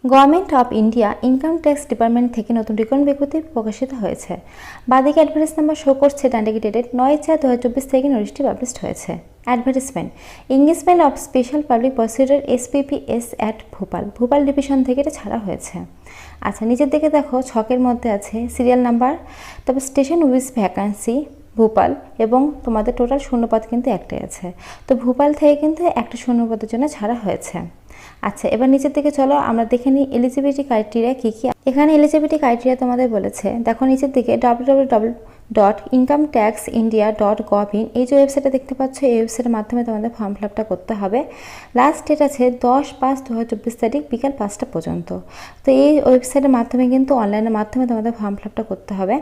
Government of India income tax department থেকে নতুন রিকন বিজ্ঞপ্তি প্রকাশিত হয়েছে। বাদিকে অ্যাডভার্টাইজ নাম্বার শো করছে, ডানদিকে ডেটেড 9/4/2024 থেকে নোটিশটি পাবলিশড হয়েছে। Advertisement engagement of special public prosecutor SPPS at Bhopal division থেকে এটা ছাড়া হয়েছে। আচ্ছা, নিচের দিকে দেখো ছকের মধ্যে আছে সিরিয়াল নাম্বার, তারপর স্টেশন উইথ ভ্যাকান্সি ভোপাল, এবং তোমাদের টোটাল শূন্যপদ কিন্তু একটাই আছে। তো ভোপাল থেকে কিন্তু একটা শূন্যপদের জন্য ছাড়া হয়েছে। আচ্ছা, এবার নিচের দিকে চলো আমরা দেখে নিই এলিজিবিলিটি ক্রাইটেরিয়া কী কী। এখানে এলিজিবিলিটি ক্রাইটেরিয়া তোমাদের বলেছে, দেখো নিচের দিকে www.incometaxindia.gov.in এই যে ওয়েবসাইটটা দেখতে পাচ্ছ, এই ওয়েবসাইটের মাধ্যমে তোমাদের ফর্ম ফিল আপটা করতে হবে। লাস্ট ডেট আছে 10/5/2024 তারিখ বিকাল 5টা পর্যন্ত। তো এই ওয়েবসাইটের মাধ্যমে কিন্তু অনলাইনের মাধ্যমে তোমাদের ফর্ম ফিল আপটা করতে হবে।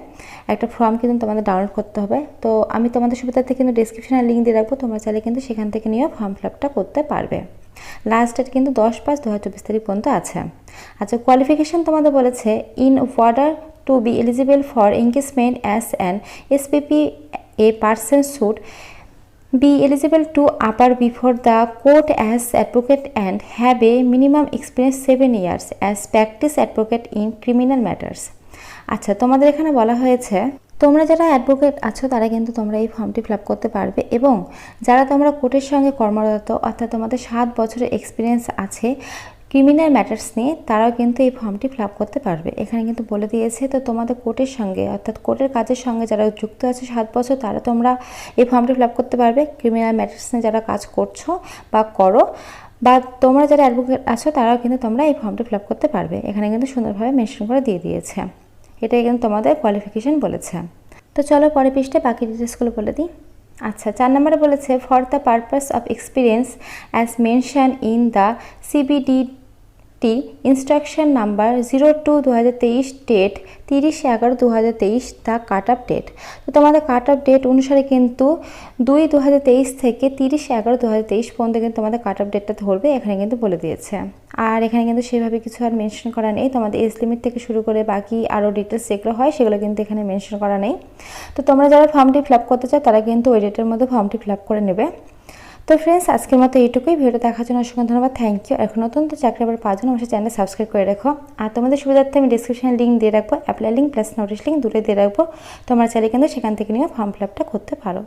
একটা ফর্ম কিন্তু তোমাদের ডাউনলোড করতে হবে। তো আমি তোমাদের সুবিধার্থে কিন্তু ডিসক্রিপশনে লিঙ্ক দিয়ে রাখবো, তোমরা চাইলে কিন্তু সেখান থেকে নিয়েও ফর্ম ফিল আপটা করতে পারবে। লাস্ট ডেট কিন্তু 10/5/2024 তারিখ পর্যন্ত আছে। আচ্ছা, কোয়ালিফিকেশান তোমাদের বলেছে, in order to be eligible for engagement as an SPP a person should be eligible to appear before the court as advocate and have a minimum experience 7 years as practice advocate in criminal matters। আচ্ছা, তোমাদের এখানে বলা হয়েছে তোমরা যারা advocate আছো তারা কিন্তু তোমরা এই ফর্মটি ফিল আপ করতে পারবে, এবং যারা তোমরা কোর্টের সঙ্গে কর্মরত অর্থাৎ তোমাদের 7 বছরের এক্সপিরিয়েন্স আছে ক্রিমিনাল ম্যাটার্স নিয়ে, তারাও কিন্তু এই ফর্মটি ফিল আপ করতে পারবে। এখানে কিন্তু বলে দিয়েছে, তো তোমাদের কোর্টের সঙ্গে অর্থাৎ কোর্টের কাজের সঙ্গে যারা যুক্ত আছে 7 বছর, তারা তোমরা এই ফর্মটি ফিল আপ করতে পারবে। ক্রিমিনাল ম্যাটার্স নিয়ে যারা কাজ করছো বা করো, বা তোমরা যারা অ্যাডভোকেট আছো তারাও কিন্তু তোমরা এই ফর্মটি ফিল আপ করতে পারবে। এখানে কিন্তু সুন্দরভাবে মেনশন করে দিয়ে দিয়েছে। এটাই কিন্তু তোমাদের কোয়ালিফিকেশান বলেছে। তো চলো পরের পৃষ্ঠে বাকি ডিটেলসগুলো বলে দিই। আচ্ছা, 4 নম্বরে বলেছে, for the purpose of experience as mention in the CBDT instruction number 02/2023 date 30/11/2023 the cut off date. তো তোমাদের কাট অফ ডেট অনুসারে কিন্তু 2/2023 থেকে 30/11/2023 পর্যন্ত কিন্তু তোমাদের কাট অফ ডেটটা ধরবে, এখানে কিন্তু বলে দিয়েছে। আর এখানে কিন্তু সেভাবে কিছু আর মেনশন করা নেই। তোমাদের এজ লিমিট থেকে শুরু করে বাকি আরও ডিটেলস যেগুলো হয় সেগুলো কিন্তু এখানে মেনশন করা নেই। তো তোমরা যারা ফর্মটি ফিল আপ করতে চাও তারা কিন্তু ওই ডেটের মধ্যে ফর্মটি ফিল আপ করে নেবে। তো ফ্রেন্ডস, আজকের মতো এইটুকুই। ভিডিওটা দেখার জন্য অসংখ্য ধন্যবাদ, থ্যাংক ইউ। এখন নতুন তো চাকরি আবার পাওয়ার জন্য অবশ্যই চ্যানেল সাবস্ক্রাইব করে রাখো। আর তোমাদের সুবিধার্থে আমি ডিসক্রিপশনে লিঙ্ক দিয়ে রাখবো, apply link plus notice link দুটোই দিয়ে রাখবো। তোমরা চাইলে কিন্তু সেখান থেকে নিয়ে ফর্ম ফিল আপটা করতে পারো।